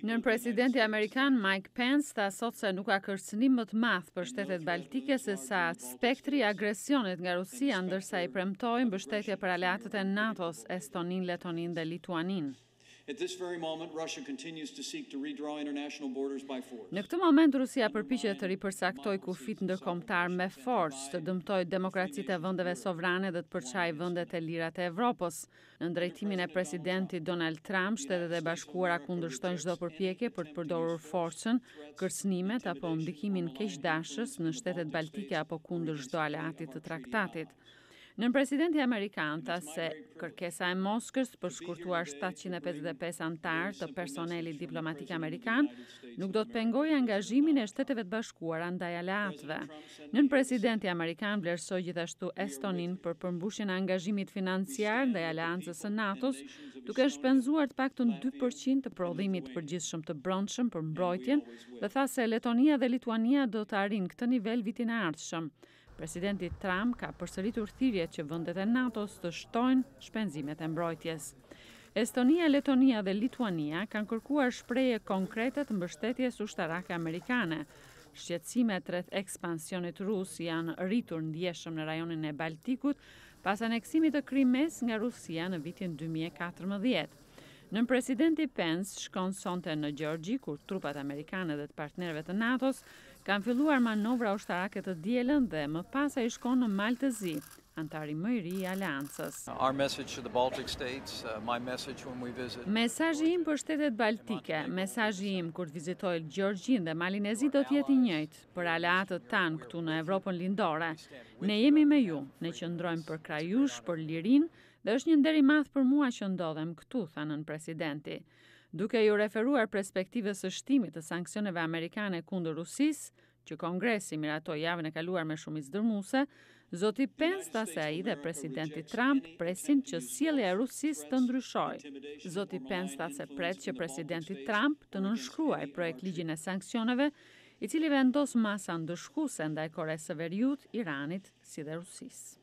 Nën presidenti Amerikan Mike Pence tha sot se nuk ka kërcënim më të madh për shtetet baltike se sa spektri i agresionit nga Rusia, ndërsa i premtoi mbështetje për aleatët e NATO-s, Estonin, Letonin dhe Lituanin. Në këtë moment Rusia përpiqet të ripërcaktojë kufit ndërkombëtar me forcë, të dëmtojë demokracitë e vendeve sovrane dhe të përçajë vendet e lira të Evropës. Në drejtimin e presidentit Donald Trump, Shtetet e Bashkuara kundërshtojnë çdo përpjekje për të përdorur forcën, kërcënimet apo ndikimin keqdashës në shtetet baltike apo kundër çdo aleati të traktatit. Nën presidenti Amerikan tha se kërkesa e Moskës për shkurtuar 755 anëtar të personelit diplomatik amerikan nuk do të pengojë angazhimin e Shteteve të Bashkuara ndaj aleatëve. Nën presidenti Amerikan vlerësoi gjithashtu Estonin për përmbushjen e angazhimit financiar ndaj aleancës së NATO-s, duke shpenzuar të paktën 2% të prodhimit të përgjithshëm të brendshëm për mbrojtjen dhe tha se Letonia dhe Lituania do të arrijnë këtë nivel vitin e ardhshëm. Presidenti Trump ka përsëritur thirrjet që vendet e NATO-s të shtojnë shpenzimet e mbrojtjes. Estonia, Letonia dhe Lituania kanë kërkuar shprehje konkrete të mbështetjes ushtarake amerikane. Shqetësimet rreth ekspansionit rus janë rritur ndjeshëm në rajonin e Baltikut pas aneksimit të Krimes nga Rusia në vitin 2014. Nën presidenti Pence shkon sonte në Gjeorgji, kur trupat amerikane dhe të partnerëve të NATO-s kanë filluar manovra ushtarake të dielën dhe më pas ai shkon në Malë të Zi, antari më i ri i aleancës. Mesazhi im për shtetet baltike, mesazhi im kur të vizitoj Gjeorgjin dhe Malin e Zi do të jetë i njëjtë për aleatët tanë këtu në Evropën lindore. Ne jemi me ju, ne qëndrojmë për kraj jush, për lirinë, dhe është një nder i madh për mua që ndodhem këtu, thanën presidenti. Duke ju referuar perspektivës së shtimit të sanksioneve amerikane kundër Rusisë, që Kongresi miratoi javën e kaluar me shumicë dërmuese, zoti Pence tha se ai dhe presidenti Trump presin që sjellja e Rusisë të ndryshojë. Zoti Pence tha se pret që presidenti Trump të nënshkruajë projekt ligjin e sanksioneve, i cili vendos masa ndëshkuese ndaj Koresë së Veriut, Iranit si dhe Rusisë.